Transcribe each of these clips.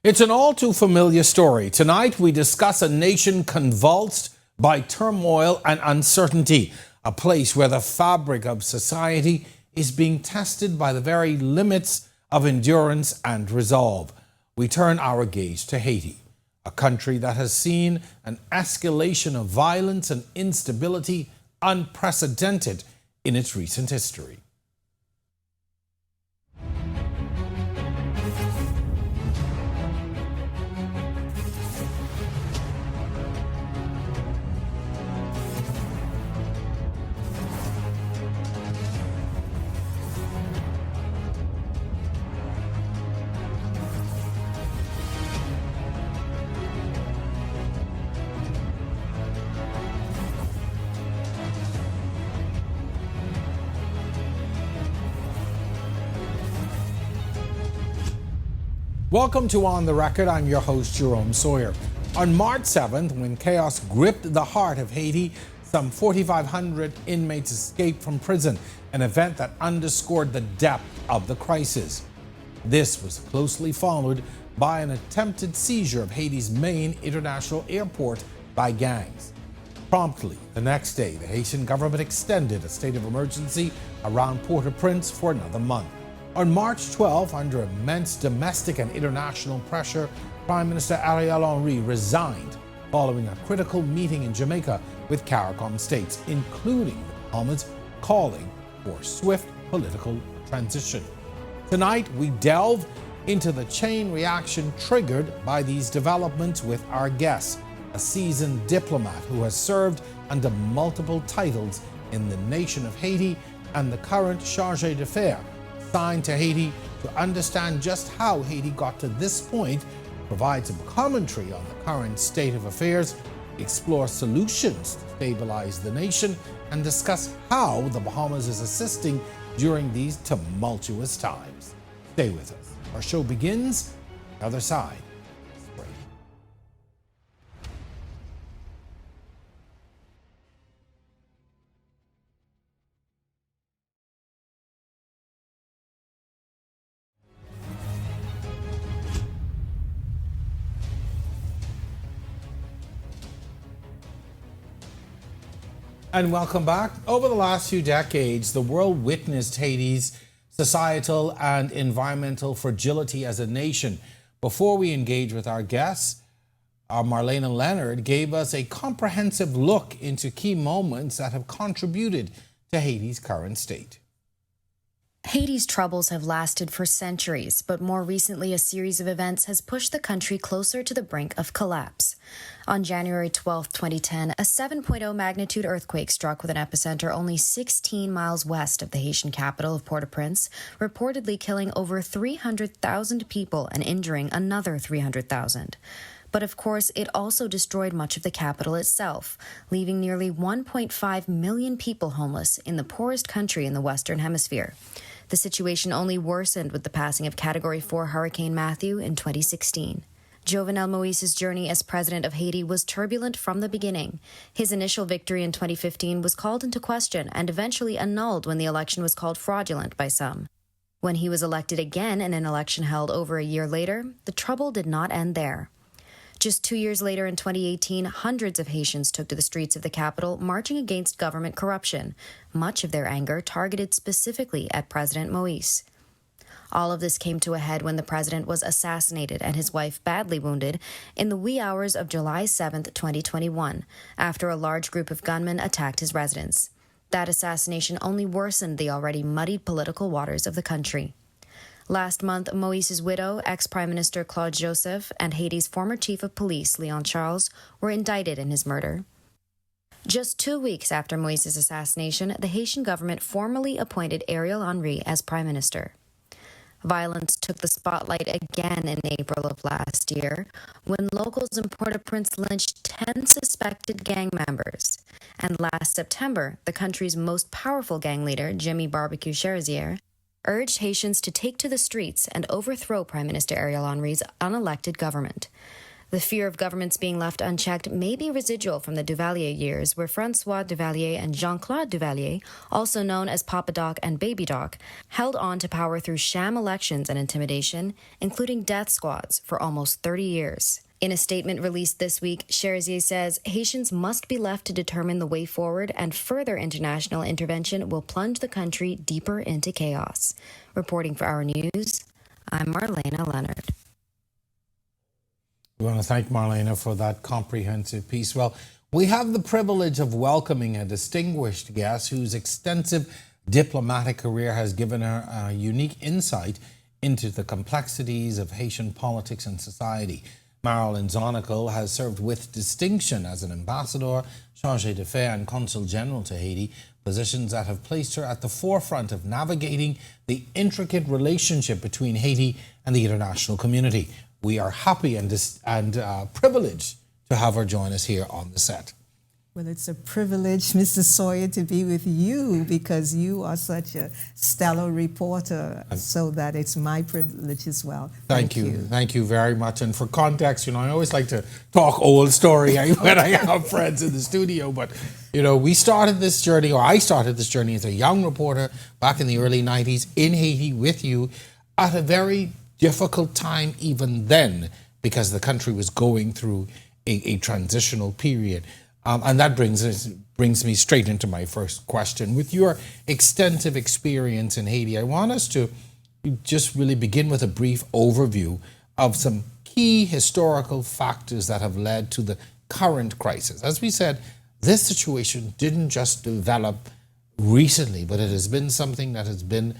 It's an all too familiar story. Tonight, we discuss a nation convulsed by turmoil and uncertainty, a place where the fabric of society is being tested by the very limits of endurance and resolve. We turn our gaze to Haiti, a country that has seen an escalation of violence and instability unprecedented in its recent history. Welcome to On the Record. I'm your host, Jerome Sawyer. On March 7th, when chaos gripped the heart of Haiti, some 4,500 inmates escaped from prison, an event that underscored the depth of the crisis. This was closely followed by an attempted seizure of Haiti's main international airport by gangs. Promptly, the next day, the Haitian government extended a state of emergency around Port-au-Prince for another month. On March 12, under immense domestic and international pressure, Prime Minister Ariel Henry resigned following a critical meeting in Jamaica with CARICOM states, including the Bahamas, calling for swift political transition. Tonight, we delve into the chain reaction triggered by these developments with our guest, a seasoned diplomat who has served under multiple titles in the nation of Haiti and the current chargé d'affaires assigned to Haiti to understand just how Haiti got to this point, provide some commentary on the current state of affairs, explore solutions to stabilize the nation, and discuss how the Bahamas is assisting during these tumultuous times. Stay with us. Our show begins on the other side. And welcome back. Over the last few decades, the world witnessed Haiti's societal and environmental fragility as a nation. Before we engage with our guests, Marlena Leonard gave us a comprehensive look into key moments that have contributed to Haiti's current state. Haiti's troubles have lasted for centuries, but more recently a series of events has pushed the country closer to the brink of collapse. On January 12, 2010, a 7.0 magnitude earthquake struck with an epicenter only 16 miles west of the Haitian capital of Port-au-Prince, reportedly killing over 300,000 people and injuring another 300,000. But of course, it also destroyed much of the capital itself, leaving nearly 1.5 million people homeless in the poorest country in the Western Hemisphere. The situation only worsened with the passing of Category 4 Hurricane Matthew in 2016. Jovenel Moïse's journey as president of Haiti was turbulent from the beginning. His initial victory in 2015 was called into question and eventually annulled when the election was called fraudulent by some. When he was elected again in an election held over a year later, the trouble did not end there. Just 2 years later, in 2018, hundreds of Haitians took to the streets of the capital, marching against government corruption, much of their anger targeted specifically at President Moïse. All of this came to a head when the president was assassinated and his wife badly wounded in the wee hours of July 7, 2021, after a large group of gunmen attacked his residence. That assassination only worsened the already muddied political waters of the country. Last month, Moïse's widow, ex-Prime Minister Claude Joseph, and Haiti's former chief of police, Léon Charles, were indicted in his murder. Just 2 weeks after Moïse's assassination, the Haitian government formally appointed Ariel Henry as prime minister. Violence took the spotlight again in April of last year, when locals in Port-au-Prince lynched 10 suspected gang members. And last September, the country's most powerful gang leader, Jimmy Barbecue Cherizier, urged Haitians to take to the streets and overthrow Prime Minister Ariel Henry's unelected government. The fear of governments being left unchecked may be residual from the Duvalier years, where Francois Duvalier and Jean-Claude Duvalier, also known as Papa Doc and Baby Doc, held on to power through sham elections and intimidation, including death squads, for almost 30 years. In a statement released this week, Cherizier says Haitians must be left to determine the way forward, and further international intervention will plunge the country deeper into chaos. Reporting for Our News, I'm Marlena Leonard. We want to thank Marlena for that comprehensive piece. Well, we have the privilege of welcoming a distinguished guest whose extensive diplomatic career has given her a unique insight into the complexities of Haitian politics and society. Marilyn Zonical has served with distinction as an ambassador, chargé d'affaires, and consul general to Haiti, positions that have placed her at the forefront of navigating the intricate relationship between Haiti and the international community. We are happy and privileged to have her join us here on the set. Well, it's a privilege, Mr. Sawyer, to be with you because you are such a stellar reporter, so that it's my privilege as well. Thank you. Thank you very much. And for context, I always like to talk old story when I have friends in the studio, but, we started this journey, or I started this journey as a young reporter back in the early 90s in Haiti with you at a very difficult time even then, because the country was going through a transitional period. And that brings me straight into my first question. With your extensive experience in Haiti, I want us to just really begin with a brief overview of some key historical factors that have led to the current crisis. As we said, this situation didn't just develop recently, but it has been something that has been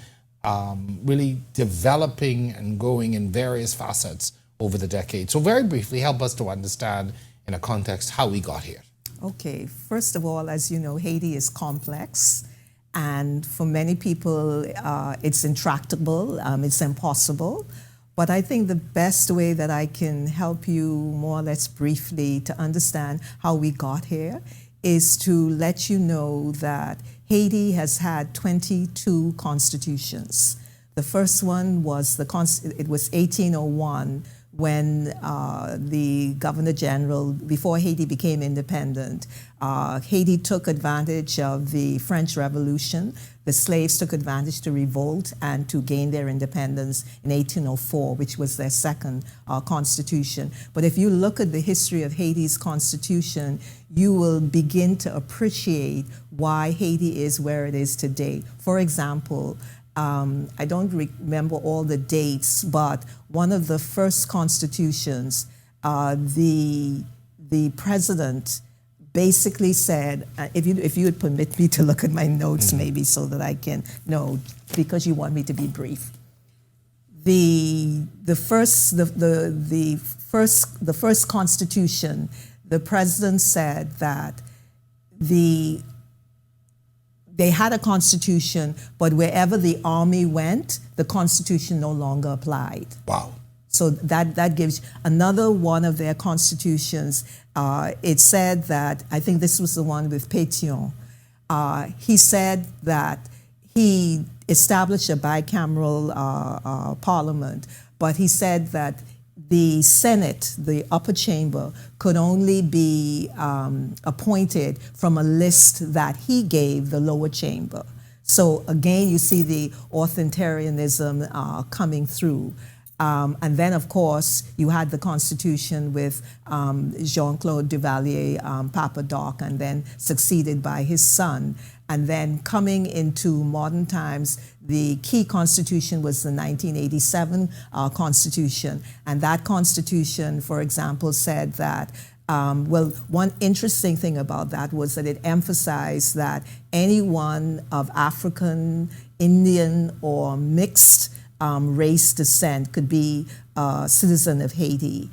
really developing and going in various facets over the decades. So very briefly, help us to understand in a context how we got here. Okay, first of all, as you know, Haiti is complex, and for many people, it's intractable, it's impossible. But I think the best way that I can help you more or less briefly to understand how we got here is to let you know that Haiti has had 22 constitutions. The first one was it was 1801, when the Governor General, before Haiti became independent, Haiti took advantage of the French Revolution. The slaves took advantage to revolt and to gain their independence in 1804, which was their second constitution. But if you look at the history of Haiti's constitution, you will begin to appreciate why Haiti is where it is today. For example, I don't remember all the dates, but one of the first constitutions, the president basically said, if you would permit me to look at my notes maybe so that I can know, because you want me to be brief. The first constitution, the president said that they had a constitution, but wherever the army went, the constitution no longer applied. Wow. So that gives another one of their constitutions. It said that, I think this was the one with Pétion. He said that he established a bicameral parliament, but he said that the Senate, the upper chamber, could only be appointed from a list that he gave the lower chamber. So again, you see the authoritarianism coming through. And then, of course, you had the Constitution with Jean-Claude Duvalier, Papa Doc, and then succeeded by his son. And then coming into modern times, the key constitution was the 1987 Constitution. And that Constitution, for example, said that, one interesting thing about that was that it emphasized that anyone of African, Indian, or mixed race descent could be a citizen of Haiti.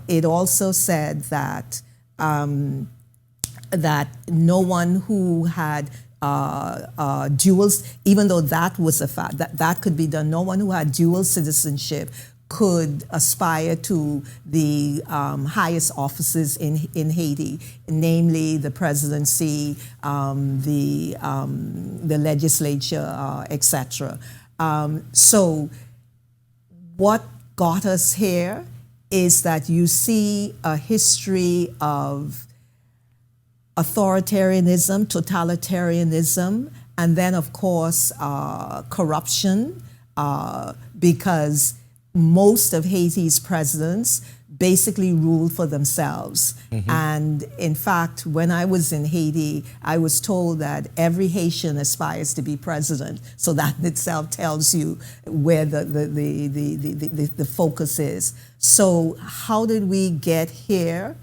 It also said that that no one who had duals, even though that was a fact, that could be done, no one who had dual citizenship could aspire to the highest offices in Haiti, namely the presidency, the legislature, etc. So what got us here is that you see a history of authoritarianism, totalitarianism, and then, of course, corruption, because most of Haiti's presidents basically ruled for themselves. And in fact, when I was in Haiti, I was told that every Haitian aspires to be president. So that in itself tells you where the focus is. So how did we get here?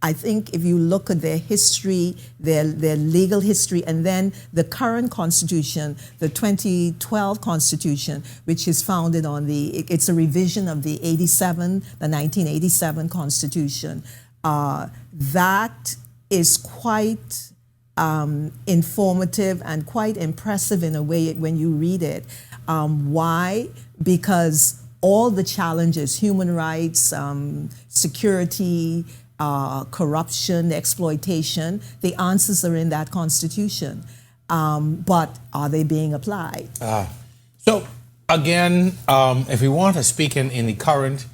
I think if you look at their history, their legal history, and then the current constitution, the 2012 constitution, which is founded on it's a revision of the 1987 constitution. That is quite informative and quite impressive in a way when you read it. Why? Because all the challenges, human rights, security, corruption, exploitation, the answers are in that constitution. But are they being applied? So again, if we want to speak in the current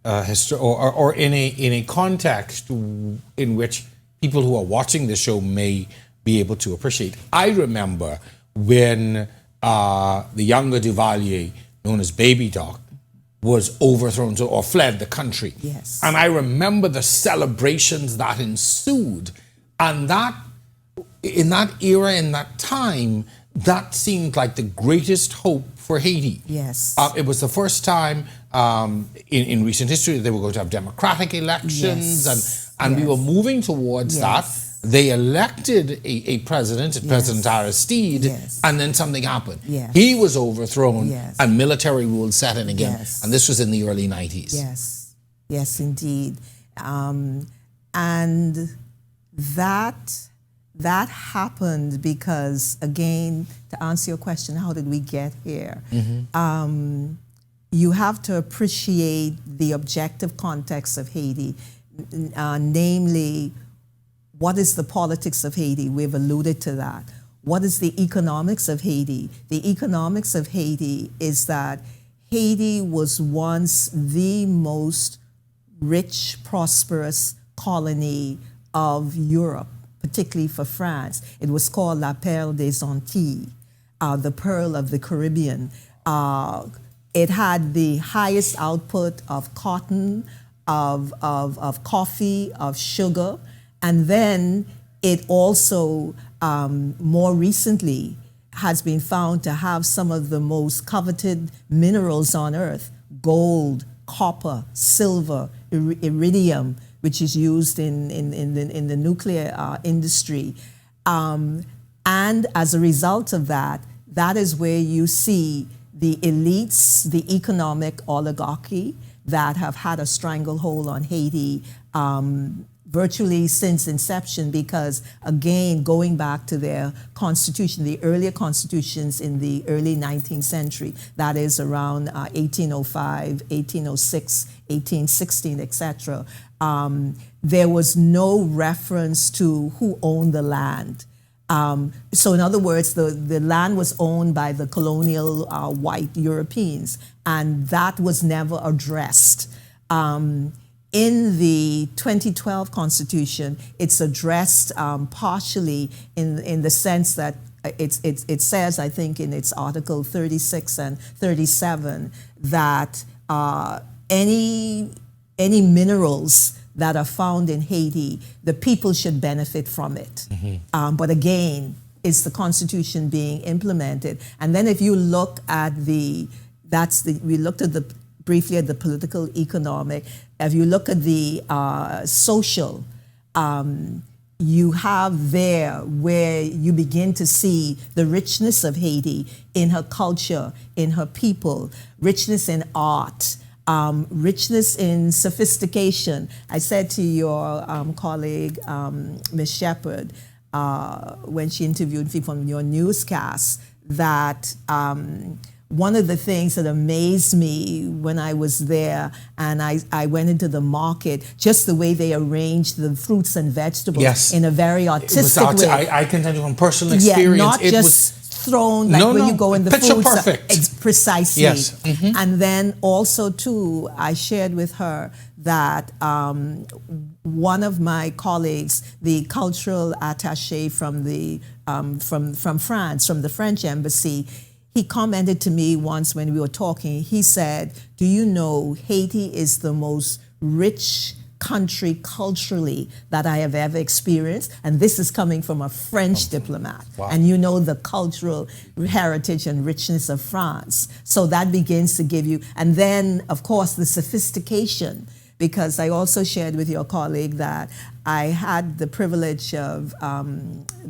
history or in a context in which people who are watching the show may be able to appreciate, I remember when the younger Duvalier, known as Baby Doc, was overthrown or fled the country. Yes. And I remember the celebrations that ensued. And that, in that era, in that time, that seemed like the greatest hope for Haiti. Yes. It was the first time in recent history that they were going to have democratic elections, and we were moving towards that. They elected a president, President Aristide, and then something happened. He was overthrown, and military rule set in again. And this was in the early 90s. Yes, indeed. And that happened because, again, to answer your question, how did we get here? You have to appreciate the objective context of Haiti, namely, what is the politics of Haiti? We've alluded to that. What is the economics of Haiti? The economics of Haiti is that Haiti was once the most rich, prosperous colony of Europe, particularly for France. It was called La Perle des Antilles, the Pearl of the Caribbean. It had the highest output of cotton, of coffee, of sugar. And then it also, more recently, has been found to have some of the most coveted minerals on Earth: gold, copper, silver, iridium, which is used in the nuclear industry. And as a result of that, that is where you see the elites, the economic oligarchy that have had a stranglehold on Haiti virtually since inception, because, again, going back to their constitution, the earlier constitutions in the early 19th century, that is around 1805, 1806, 1816, etc., there was no reference to who owned the land. So in other words, the land was owned by the colonial white Europeans, and that was never addressed. In the 2012 Constitution, it's addressed partially in the sense that it says, I think, in its Article 36 and 37, that any minerals that are found in Haiti, the people should benefit from it. But again, it's the Constitution being implemented. And then if you look at we looked at briefly at the political, economic. If you look at the social, you have there where you begin to see the richness of Haiti in her culture, in her people, richness in art, richness in sophistication. I said to your colleague, Ms. Shepherd, when she interviewed me from your newscast, that one of the things that amazed me when I was there, and I went into the market, just the way they arranged the fruits and vegetables in a very artistic way. I can tell you from personal experience, not it just was thrown like when you go in the picture food. perfect. Precisely. Yes. And then also too, I shared with her that one of my colleagues, the cultural attaché from the from France, from the French embassy, he commented to me once when we were talking. He said, "Do you know Haiti is the most rich country culturally that I have ever experienced?" And this is coming from a French diplomat. Wow. And you know the cultural heritage and richness of France. So that begins to give you, and then of course the sophistication, because I also shared with your colleague that I had the privilege of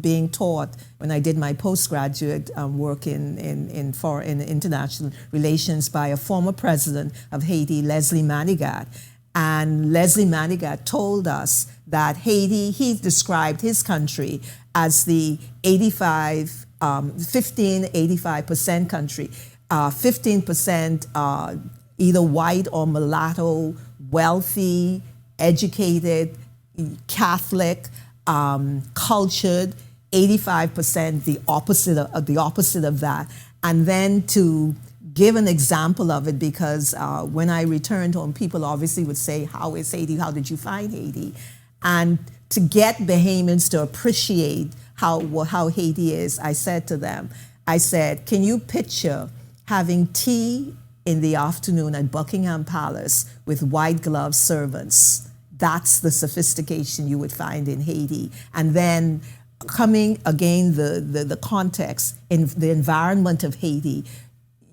being taught when I did my postgraduate work in international relations by a former president of Haiti, Leslie Manigat. And Leslie Manigat told us that Haiti, he described his country as the 85% country, 15% either white or mulatto, wealthy, educated, Catholic, cultured, 85% the opposite of that. And then to give an example of it, because when I returned home, people obviously would say, "How is Haiti? How did you find Haiti?" And to get Bahamians to appreciate how Haiti is, I said to them, I said, "Can you picture having tea in the afternoon at Buckingham Palace with white glove servants? That's the sophistication you would find in Haiti." And then coming again, the context in the environment of Haiti.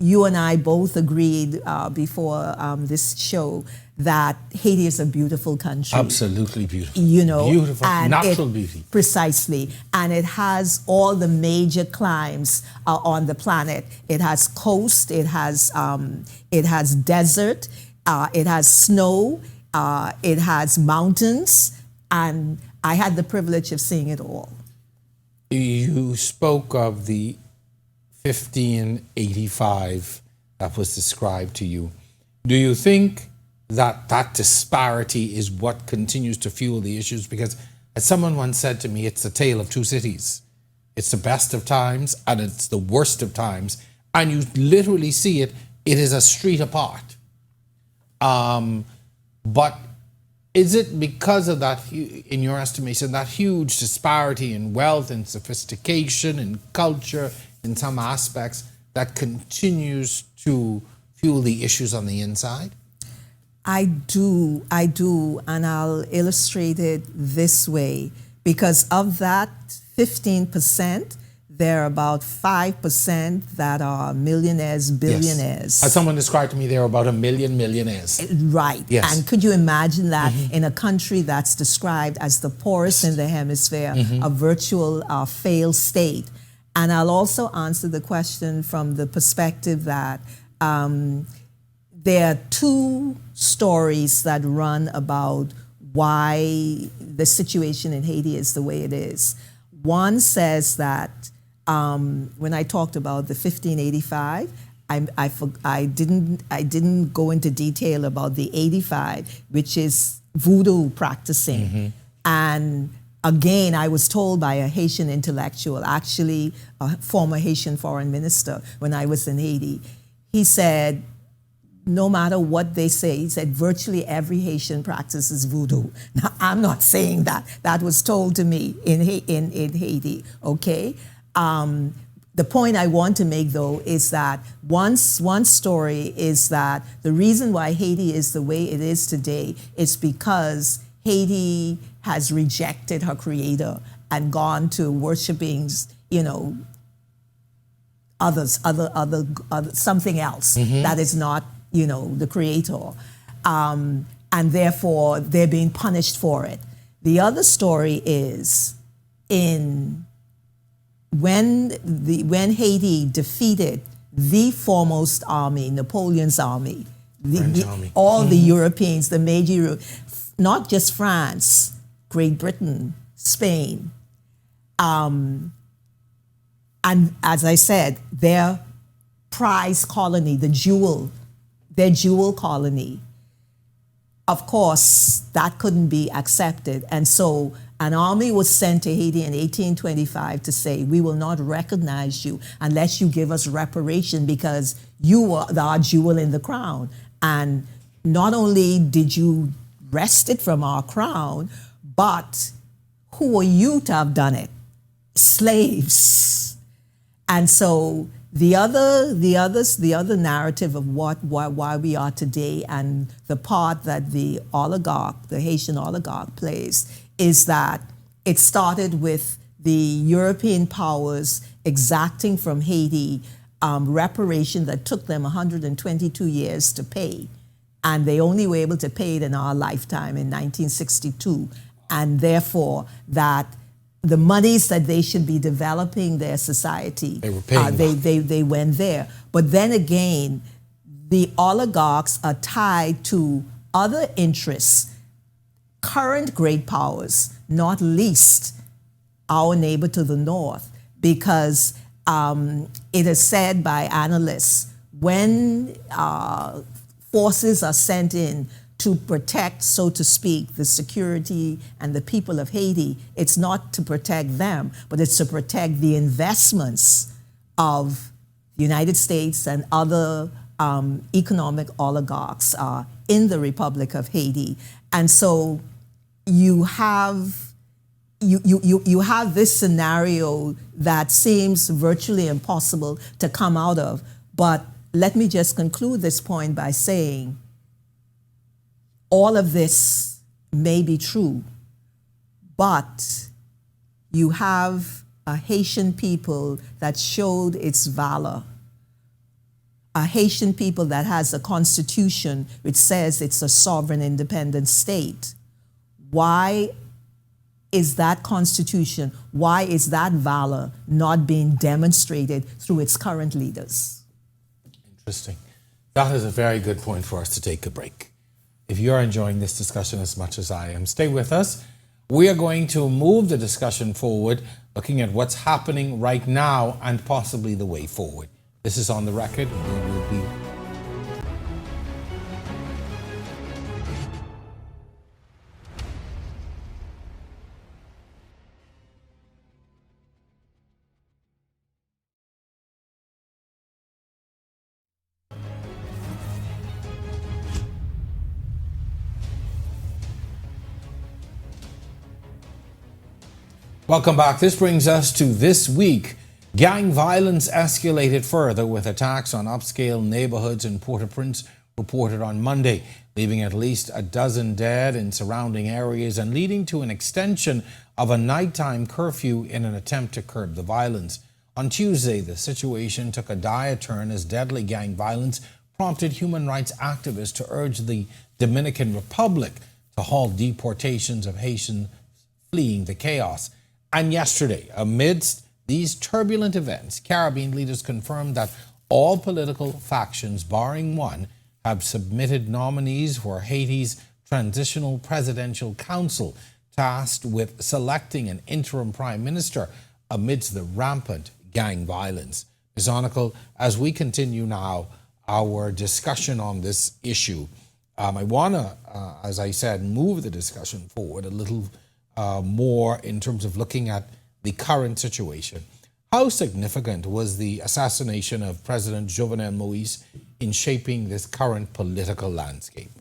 You and I both agreed before this show that Haiti is a beautiful country. Absolutely beautiful. You know, beautiful, and natural beauty. Precisely. And it has all the major climes on the planet. It has coast, it has desert, it has snow, it has mountains, and I had the privilege of seeing it all. You spoke of the 1585 that was described to you. Do you think that that disparity is what continues to fuel the issues? Because as someone once said to me, it's the tale of two cities. It's the best of times and it's the worst of times. And you literally see it, it is a street apart. But is it because of that, in your estimation, that huge disparity in wealth and sophistication and culture in some aspects that continues to fuel the issues on the inside? I do, and I'll illustrate it this way. Because of that 15%, there are about 5% that are millionaires, billionaires. Yes. As someone described to me, there are about 1 million millionaires. Right. Yes. And could you imagine that in a country that's described as the poorest in the hemisphere, a virtual failed state? And I'll also answer the question from the perspective that there are two stories that run about why the situation in Haiti is the way it is. One says that when I talked about the 1585, I didn't go into detail about the 85, which is voodoo practicing. And again, I was told by a Haitian intellectual, actually a former Haitian foreign minister, when I was in Haiti, he said, no matter what they say, he said, virtually every Haitian practices voodoo. Now, I'm not saying that. That was told to me in Haiti, okay? The point I want to make, though, is that one story is that the reason why Haiti is the way it is today is because Haiti has rejected her creator and gone to worshiping, others, something else that is not, the creator. And therefore, they're being punished for it. The other story is when Haiti defeated the foremost army, Napoleon's army, all the Europeans, the major, not just France, Great Britain, Spain, and as I said, their prize colony, their jewel colony, of course, that couldn't be accepted. And so An army was sent to Haiti in 1825 to say, we will not recognize you unless you give us reparation because you are our jewel in the crown. And not only did you wrest it from our crown, but who are you to have done it? Slaves. And so the other narrative of why we are today and the part that the Haitian oligarch plays is that it started with the European powers exacting from Haiti reparation that took them 122 years to pay. And they only were able to pay it in our lifetime in 1962. And therefore, that the monies that they should be developing their society, they were paying they went there. But then again, the oligarchs are tied to other interests, current great powers, not least our neighbor to the north, because it is said by analysts, when forces are sent in to protect, so to speak, the security and the people of Haiti, it's not to protect them, but it's to protect the investments of the United States and other economic oligarchs in the Republic of Haiti. And so you have this scenario that seems virtually impossible to come out of. But let me just conclude this point by saying all of this may be true, but you have a Haitian people that showed its valor, a Haitian people that has a constitution which says it's a sovereign independent state. Why is that constitution, why is that valor not being demonstrated through its current leaders? Interesting. That is a very good point for us to take a break. If you're enjoying this discussion as much as I am, stay with us. We are going to move the discussion forward, looking at what's happening right now and possibly the way forward. This is On the Record. We will be Welcome back. This brings us to this week. Gang violence escalated further with attacks on upscale neighborhoods in Port-au-Prince reported on Monday, leaving at least a dozen dead in surrounding areas and leading to an extension of a nighttime curfew in an attempt to curb the violence. On Tuesday, the situation took a dire turn as deadly gang violence prompted human rights activists to urge the Dominican Republic to halt deportations of Haitians fleeing the chaos. And yesterday, amidst these turbulent events, Caribbean leaders confirmed that all political factions, barring one, have submitted nominees for Haiti's Transitional Presidential Council, tasked with selecting an interim prime minister amidst the rampant gang violence. Ms. Onicle, as we continue now our discussion on this issue, I want to, as I said, move the discussion forward a little more in terms of looking at the current situation. How significant was the assassination of President Jovenel Moïse in shaping this current political landscape?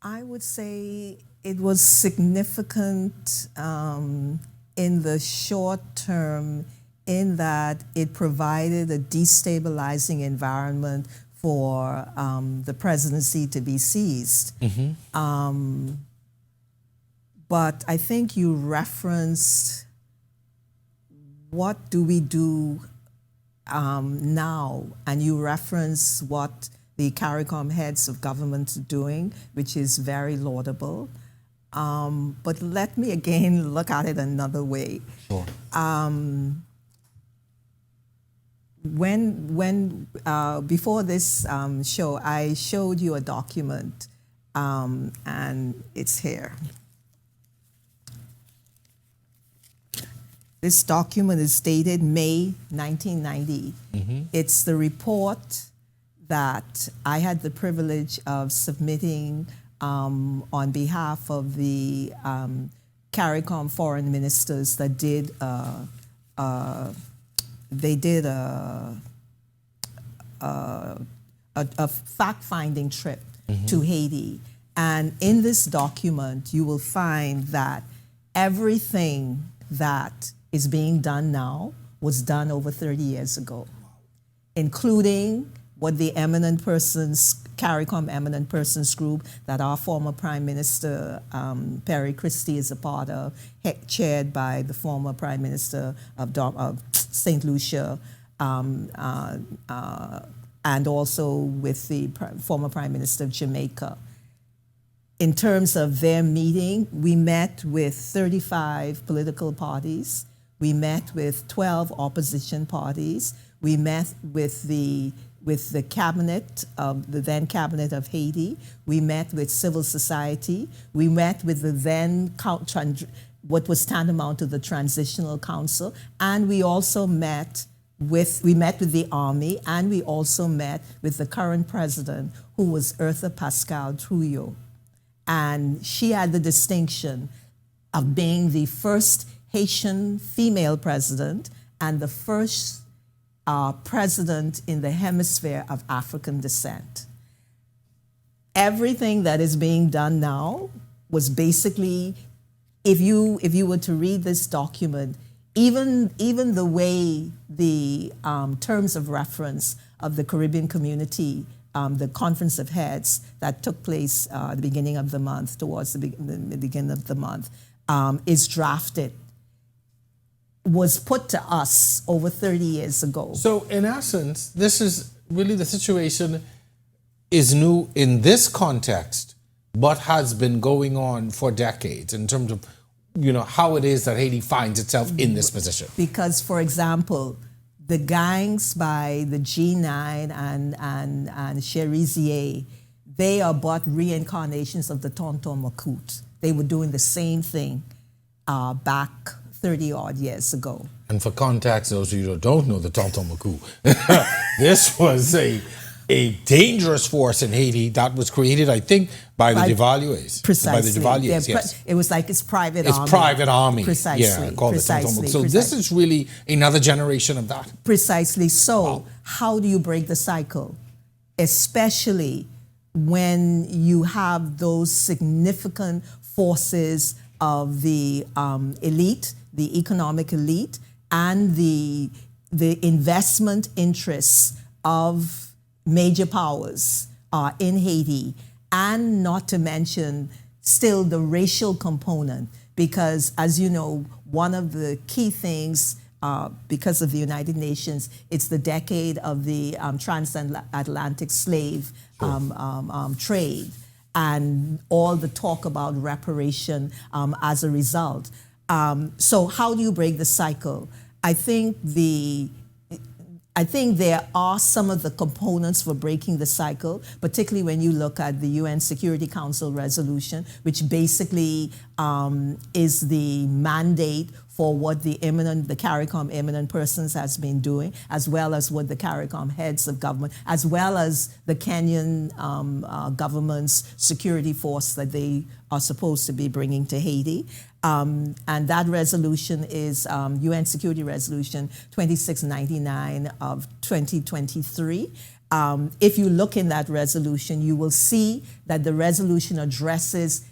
I would say it was significant in the short term, in that it provided a destabilizing environment for the presidency to be seized. But I think you referenced what do we do now, and you reference what the CARICOM heads of government are doing, which is very laudable. But let me again look at it another way. Sure. Before this show, I showed you a document, and it's here. This document is dated May 1990. It's the report that I had the privilege of submitting on behalf of the CARICOM foreign ministers that did a fact-finding trip to Haiti. And in this document, you will find that everything that is being done now was done over 30 years ago, including what the eminent persons, CARICOM eminent persons group that our former Prime Minister Perry Christie is a part of, chaired by the former Prime Minister of St. Lucia, and also with the former Prime Minister of Jamaica. In terms of their meeting, we met with 35 political parties. We met with 12 opposition parties. We met with the cabinet of the then cabinet of Haiti. We met with civil society. We met with the then what was tantamount to the Transitional Council, and we also met with the army, and we also met with the current president, who was Bertha Pascal Trujillo. And she had the distinction of being the first Haitian female president and the first president in the hemisphere of African descent. Everything that is being done now was basically, if you were to read this document, even the way the terms of reference of the Caribbean community, the Conference of Heads that took place at the beginning of the month, towards the beginning of the month, is drafted, was put to us over 30 years ago. So in essence, this is really, the situation is new in this context, but has been going on for decades in terms of, how it is that Haiti finds itself in this position. Because, for example, the gangs by the G9 and Cherizier, they are but reincarnations of the Tonton Macoute. They were doing the same thing back 30-odd years ago. And for context, those of you who don't know the Tonton Macoute, this was a dangerous force in Haiti that was created, I think, by the Duvaliers. Precisely. By the Duvaliers, yes. It was like its private army. It's private army. Precisely. Yeah, called the Tonton Macoute. So this is really another generation of that. Precisely. So how do you break the cycle? Especially when you have those significant forces of the elite, the economic elite, and the investment interests of major powers in Haiti, and not to mention still the racial component, because as you know, one of the key things, because of the United Nations, it's the decade of the transatlantic slave trade, and all the talk about reparation as a result. So how do you break the cycle? I think there are some of the components for breaking the cycle, particularly when you look at the UN Security Council resolution, which basically is the mandate for what the CARICOM eminent persons has been doing, as well as what the CARICOM heads of government, as well as the Kenyan government's security force that they are supposed to be bringing to Haiti. And that resolution is UN Security Resolution 2699 of 2023. If you look in that resolution, you will see that the resolution addresses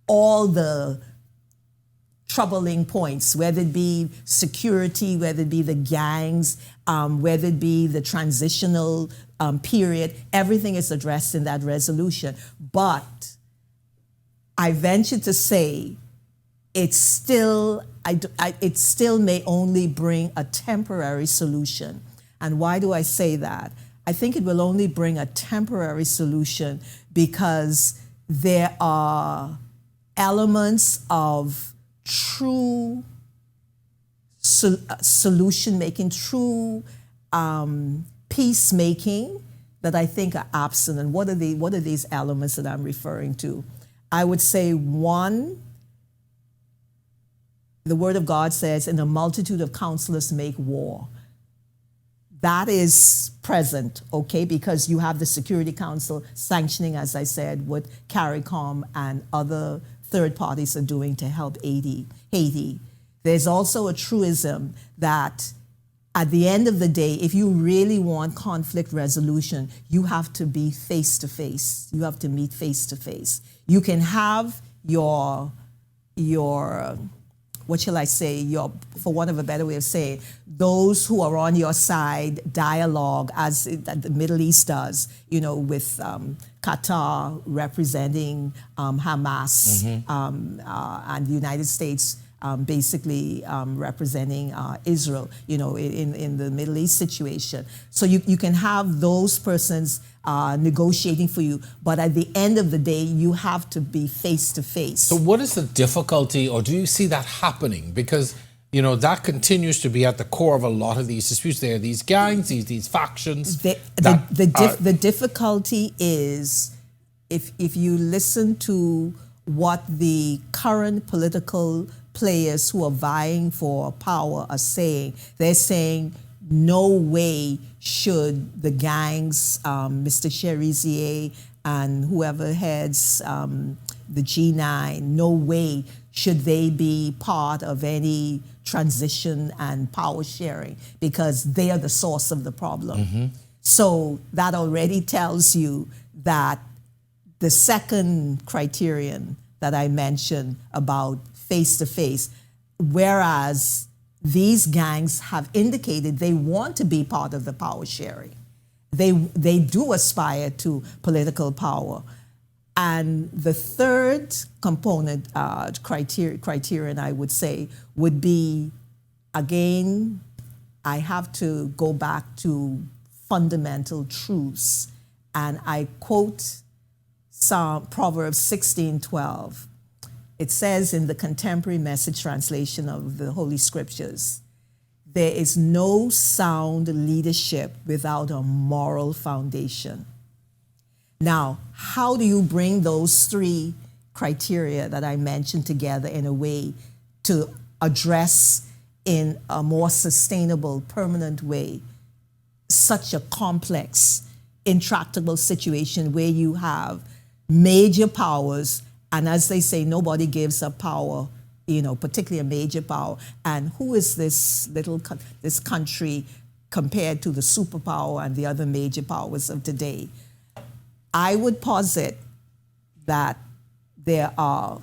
all the troubling points, whether it be security, whether it be the gangs, whether it be the transitional period. Everything is addressed in that resolution. But I venture to say it still may only bring a temporary solution. And why do I say that? I think it will only bring a temporary solution because there are elements of true solution making, true peacemaking that I think are absent. And what are these elements that I'm referring to? I would say one, the Word of God says, in a multitude of counselors make war. that is present, okay, because you have the Security Council sanctioning, as I said, what CARICOM and other third parties are doing to help Haiti. There's also a truism that at the end of the day, if you really want conflict resolution, you have to be face to face. You have to meet face to face. You can have your what shall I say, for want of a better way of saying, those who are on your side dialogue, as the Middle East does, with Qatar representing Hamas, and the United States basically representing Israel, in the Middle East situation. So you can have those persons negotiating for you, but at the end of the day, you have to be face to face. So what is the difficulty, or do you see that happening? Because, that continues to be at the core of a lot of these disputes. There are these gangs, these factions. The difficulty is, if you listen to what the current political players who are vying for power are saying, they're saying no way should the gangs, Mr. Cherizier and whoever heads the G9, no way should they be part of any transition and power sharing, because they are the source of the problem. So that already tells you that the second criterion that I mentioned about face-to-face, whereas these gangs have indicated they want to be part of the power sharing. They do aspire to political power. And the third component, criterion, I would say, would be, again, I have to go back to fundamental truths. And I quote Proverbs 16:12. It says in the Contemporary Message translation of the Holy Scriptures, there is no sound leadership without a moral foundation. Now, how do you bring those three criteria that I mentioned together in a way to address in a more sustainable, permanent way such a complex, intractable situation where you have major powers, and as they say, nobody gives up power, particularly a major power. And who is this this country compared to the superpower and the other major powers of today? I would posit that there are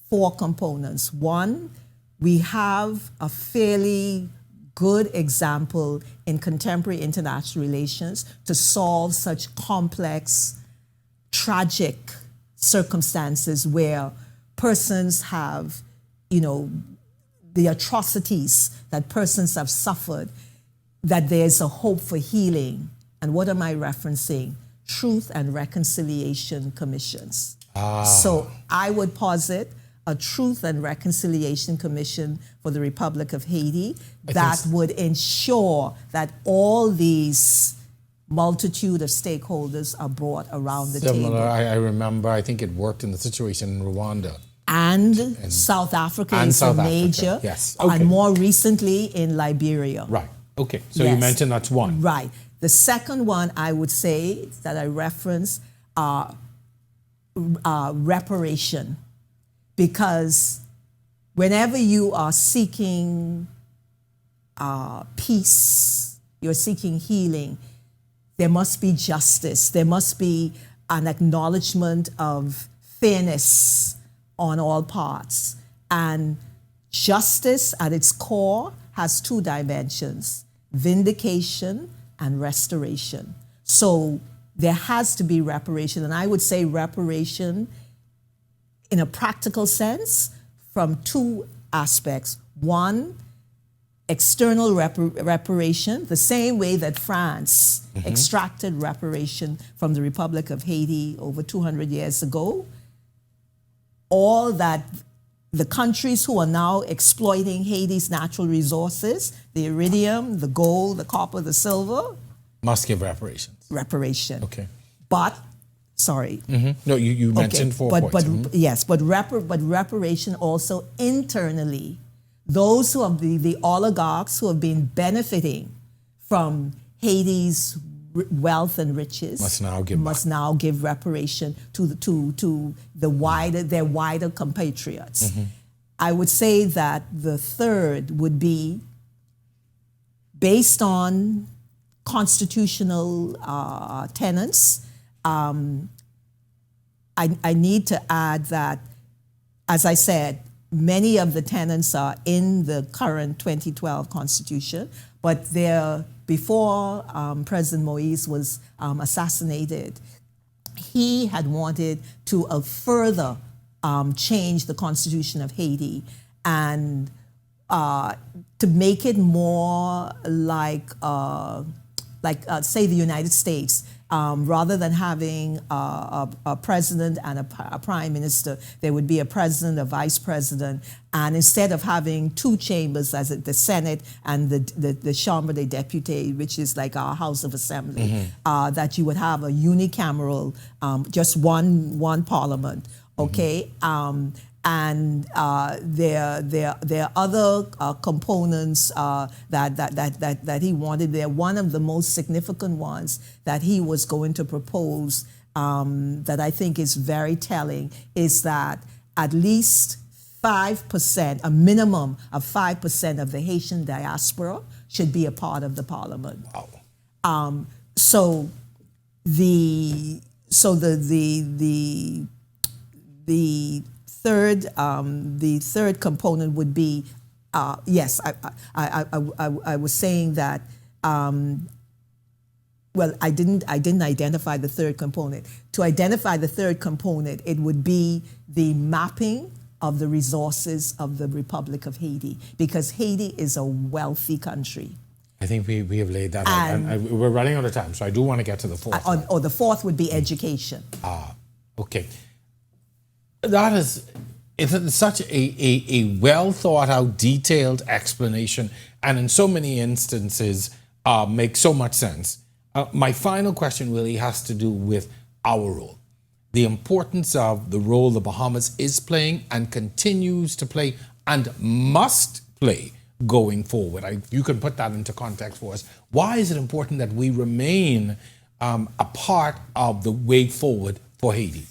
four components. One, we have a fairly good example in contemporary international relations to solve such complex, tragic circumstances where persons have, the atrocities that persons have suffered, that there's a hope for healing. And what am I referencing? Truth and Reconciliation Commissions. So I would posit a Truth and Reconciliation Commission for the Republic of Haiti that would ensure that all these multitude of stakeholders are brought around the table. I remember, I think it worked in the situation in Rwanda. And South Africa is a major. Yes. Okay. And more recently in Liberia. Right. Okay. So you mentioned that's one. Right. The second one I would say that I reference reparation, because whenever you are seeking peace, you're seeking healing, there must be justice. There must be an acknowledgement of fairness on all parts. And justice at its core has two dimensions: vindication and restoration. So there has to be reparation. And I would say reparation in a practical sense from two aspects. One, external reparation, the same way that France extracted reparation from the Republic of Haiti over 200 years ago. All that the countries who are now exploiting Haiti's natural resources, the iridium, the gold, the copper, the silver, must give reparations. Reparation. Okay. But, sorry. No, you mentioned 4 points. Yes, but reparation also internally. Those who have the oligarchs who have been benefiting from Haiti's wealth and riches must now give reparation to their wider compatriots. I would say that the third would be based on constitutional tenets. I need to add that, as I said, many of the tenets are in the current 2012 Constitution, but they're before President Moise was assassinated. He had wanted to further change the Constitution of Haiti and to make it more like say, the United States. Rather than having a president and a prime minister, there would be a president, a vice president, and instead of having two chambers, as the Senate and the Chambre des Députés, which is like our House of Assembly, that you would have a unicameral, just one parliament, okay? And there are other components that he wanted there. One of the most significant ones that he was going to propose that I think is very telling is that at least 5%, a minimum of 5% of the Haitian diaspora should be a part of the parliament. Wow. So the third component would be, yes, I was saying that, well, I didn't identify the third component. To identify the third component, it would be the mapping of the resources of the Republic of Haiti, because Haiti is a wealthy country. I think we have laid that out. And we're running out of time, so I do want to get to the fourth. Or the fourth would be education. Okay. It's such a well thought out, detailed explanation, and in so many instances makes so much sense. My final question really has to do with our role, the importance of the role the Bahamas is playing and continues to play and must play going forward. You can put that into context for us. Why is it important that we remain a part of the way forward for Haiti?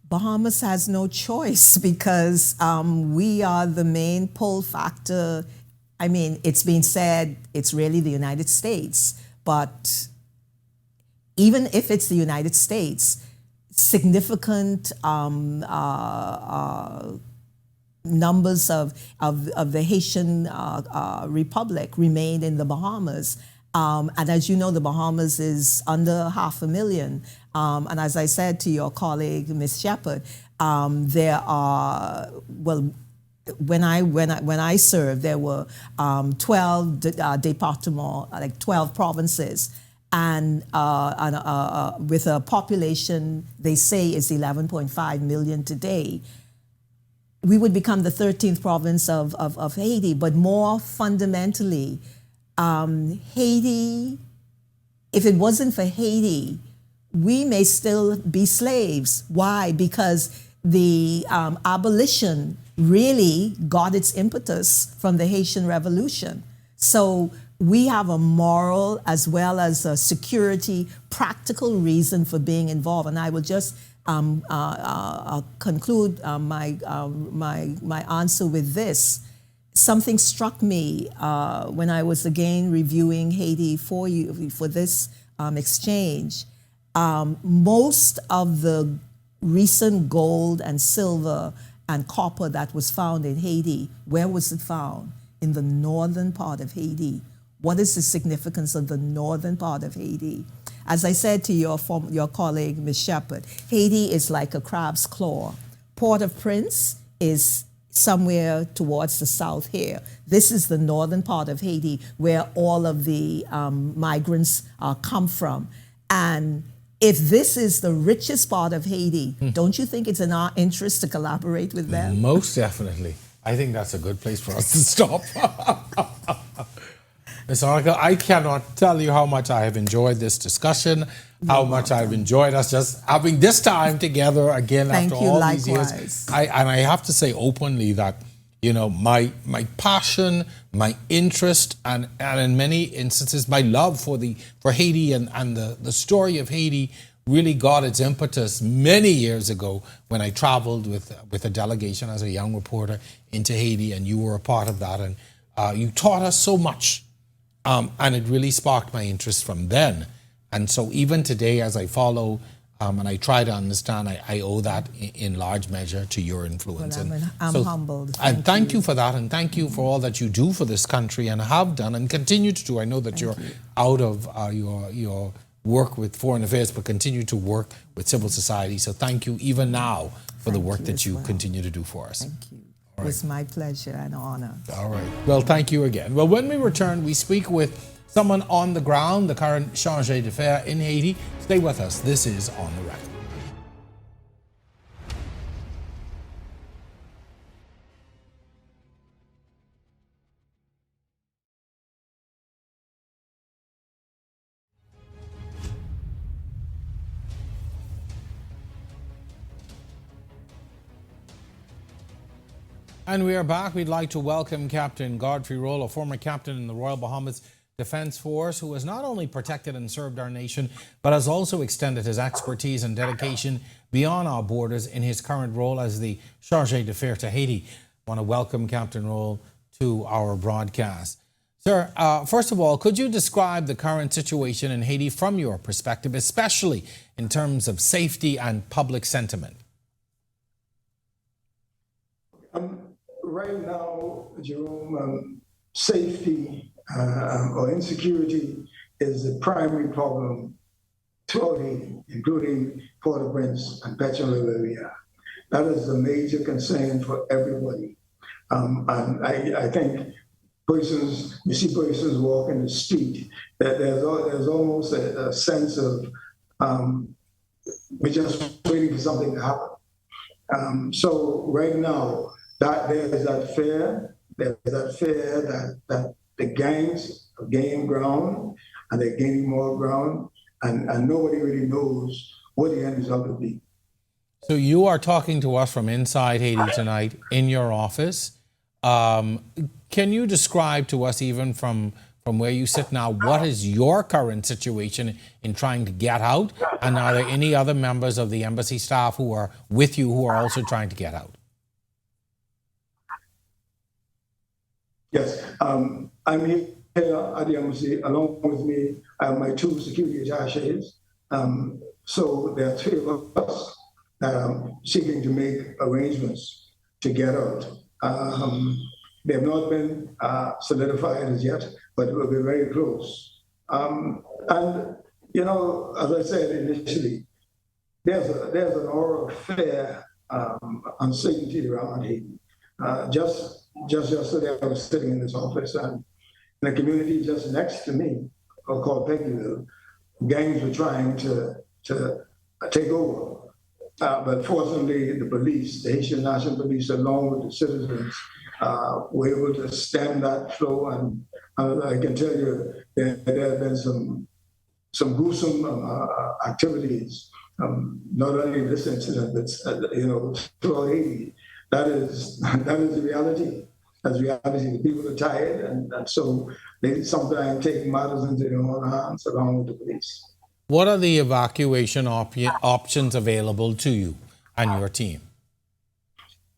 Bahamas has no choice because we are the main pull factor. I mean, it's been said it's really the United States, but even if it's the United States, significant numbers of the Haitian Republic remain in the Bahamas. And as you know, the Bahamas is under 500,000. And as I said to your colleague, Ms. Shepard, there are, well, when I served, there were 12 départements, like 12 provinces, and with a population they say is 11.5 million today. We would become the 13th province of Haiti, but more fundamentally, Haiti, if it wasn't for Haiti, we may still be slaves. Why? Because the abolition really got its impetus from the Haitian Revolution. So we have a moral as well as a security, practical reason for being involved. And I will just conclude my answer with this. Something struck me when I was again reviewing Haiti for this exchange. Most of the recent gold and silver and copper that was found in Haiti, where was it found? In the northern part of Haiti. What is the significance of the northern part of Haiti? As I said to your colleague, Ms. Shepard, Haiti is like a crab's claw. Port-au-Prince is somewhere towards the south here. This is the northern part of Haiti where all of the migrants come from. And if this is the richest part of Haiti, don't you think it's in our interest to collaborate with them? Most definitely. I think that's a good place for us to stop. Ms. Monica, I cannot tell you how much I have enjoyed this discussion, how much I've enjoyed us just having this time together again after all these years. And I have to say openly that my passion, my interest, and in many instances my love for Haiti and the story of Haiti really got its impetus many years ago when I traveled with a delegation as a young reporter into Haiti, and you were a part of that, and you taught us so much, and it really sparked my interest from then. And so even today, as I follow and I try to understand, I owe that in large measure to your influence. Well, I'm humbled. And thank you for that, and thank you for all that you do for this country and have done and continue to do. I know that you're out of your work with foreign affairs, but continue to work with civil society. So thank you even now for the work that you continue to do for us. Thank you. It was my pleasure and honor. All right. Well, thank you again. Well, when we return, we speak with someone on the ground, the current chargé d'affaires in Haiti. Stay with us. This is On the Record. And we are back. We'd like to welcome Captain Godfrey Roll, a former captain in the Royal Bahamas Defense Force, who has not only protected and served our nation, but has also extended his expertise and dedication beyond our borders in his current role as the Chargé d'Affaires to Haiti. I want to welcome Captain Roll to our broadcast. Sir, first of all, could you describe the current situation in Haiti from your perspective, especially in terms of safety and public sentiment? Right now, Jerome, safety or insecurity is the primary problem throughout Haiti, including Port-au-Prince and Pétionville area. That is a major concern for everybody. And I think you see persons walking the street, that there's almost a sense of we're just waiting for something to happen. So right now, there's that fear that the gangs have gained ground, and they're gaining more ground, and nobody really knows what the end result will be. So you are talking to us from inside Haiti tonight in your office. Can you describe to us, even from where you sit now, what is your current situation in trying to get out? And are there any other members of the embassy staff who are with you who are also trying to get out? Yes, I'm here at the embassy. Along with me, I have my two security attachés. So there are three of us seeking to make arrangements to get out. They have not been solidified as yet, but it will be very close. And as I said initially, there's an aura of fear, uncertainty around Haiti. Just yesterday, I was sitting in this office, and in a community just next to me, called Peggyville, gangs were trying to take over. But fortunately, the police, the Haitian National Police, along with the citizens, were able to stem that flow. And I can tell you there have been some gruesome activities, not only this incident, but throughout Haiti. That is the reality. That's the reality. The people are tired, and so they sometimes take matters into their own hands along with the police. What are the evacuation options available to you and your team?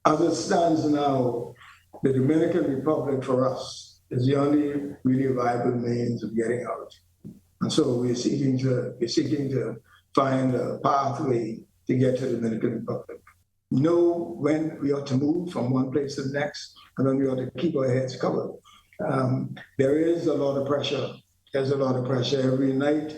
As it stands now, the Dominican Republic for us is the only really viable means of getting out. And so we're seeking to find a pathway to get to the Dominican Republic. Know when we ought to move from one place to the next, and then we ought to keep our heads covered. There is a lot of pressure. There's a lot of pressure every night,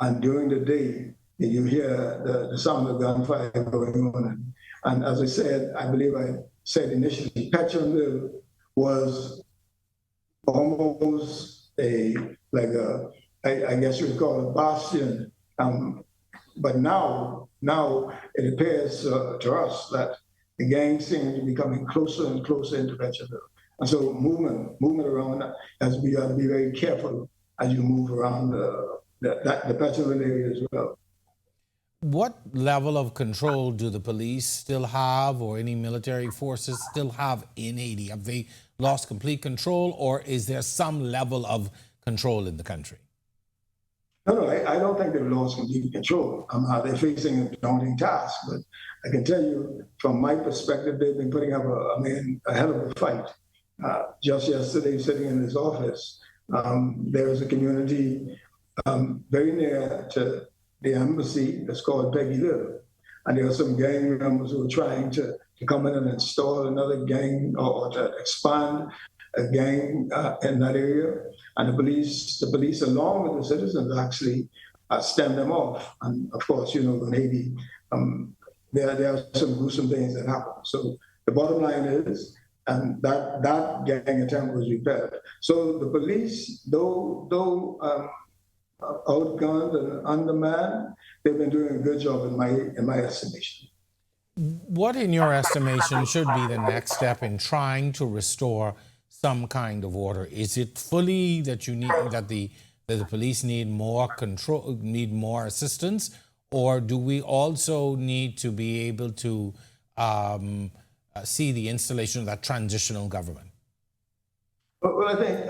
and during the day, you hear the sound of gunfire going on. And as I said, I believe I said initially, Pétionville was almost I guess you would call it a bastion. But now it appears to us that the gangs seem to be coming closer and closer into Pétionville. And so movement around, as we got to be very careful as you move around the Pétionville area as well. What level of control do the police still have, or any military forces still have in Haiti? Have they lost complete control, or is there some level of control in the country? No, I don't think they've lost complete control. They're facing a daunting task, but I can tell you from my perspective, they've been putting up a hell of a fight. Just yesterday, sitting in his office, there was a community very near to the embassy that's called Peggy Little. And there were some gang members who were trying to come in and install another gang or to expand a gang in that area. And the police, along with the citizens, actually stemmed them off. And of course, in Haiti, there are some gruesome things that happen. So the bottom line is, that gang attempt was repelled. So the police, though outgunned and undermanned, they've been doing a good job in my estimation. What, in your estimation, should be the next step in trying to restore some kind of order? Is it fully that you need that the police need more control, need more assistance, or do we also need to be able to see the installation of that transitional government? Well, I think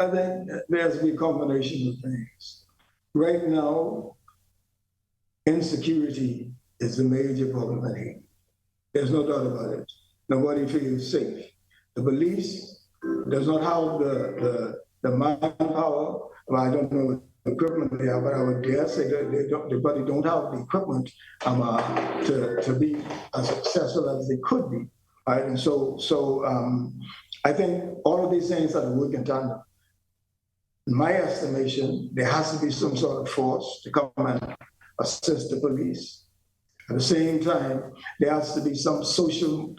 there has to be a combination of things. Right now, insecurity is the major problem in Haiti. There's no doubt about it. Nobody feels safe. The police does not have the manpower. Well, I don't know what equipment they have, but I would guess they probably don't have the equipment to be as successful as they could be. Right? And so I think all of these things are working tandem. In my estimation, there has to be some sort of force to come and assist the police. At the same time, there has to be some social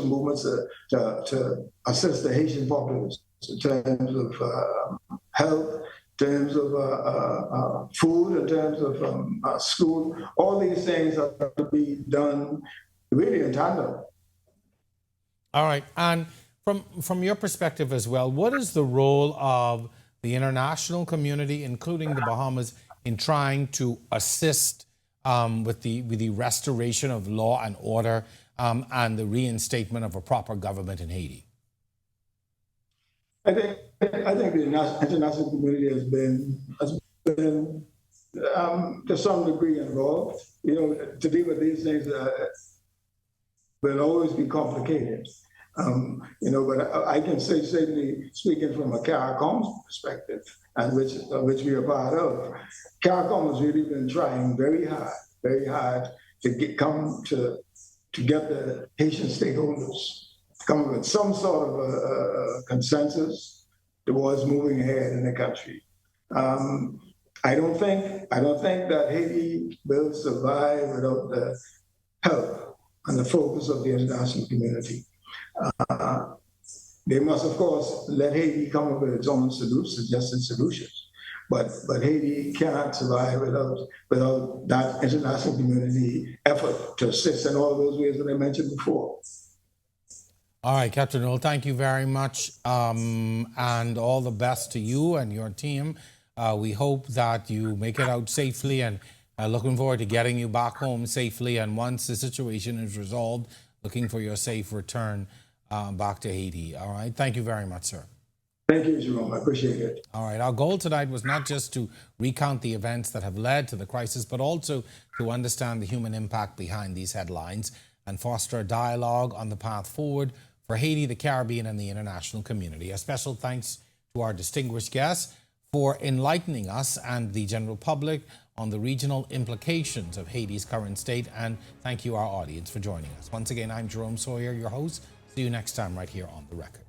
movements to assist the Haitian populace in terms of health, in terms of food, in terms of school. All these things have to be done really in tandem. All right, and from your perspective as well, what is the role of the international community, including the Bahamas, in trying to assist with the restoration of law and order and the reinstatement of a proper government in Haiti? I think the international community has been to some degree involved. To deal with these things will always be complicated. But I can say, certainly speaking from a CARICOM perspective, and which we are part of, CARICOM has really been trying very hard to get the Haitian stakeholders to come up with some sort of a consensus towards moving ahead in the country. I don't think that Haiti will survive without the help and the focus of the international community. They must, of course, let Haiti come up with its own suggested solutions. But Haiti cannot survive without that international community effort to assist in all those ways that I mentioned before. All right, Captain Noel, thank you very much, and all the best to you and your team. We hope that you make it out safely, and looking forward to getting you back home safely. And once the situation is resolved, looking for your safe return back to Haiti. All right. Thank you very much, sir. Thank you, Jerome. I appreciate it. All right. Our goal tonight was not just to recount the events that have led to the crisis, but also to understand the human impact behind these headlines and foster a dialogue on the path forward for Haiti, the Caribbean, and the international community. A special thanks to our distinguished guests for enlightening us and the general public on the regional implications of Haiti's current state. And thank you, our audience, for joining us. Once again, I'm Jerome Sawyer, your host. See you next time right here on The Record.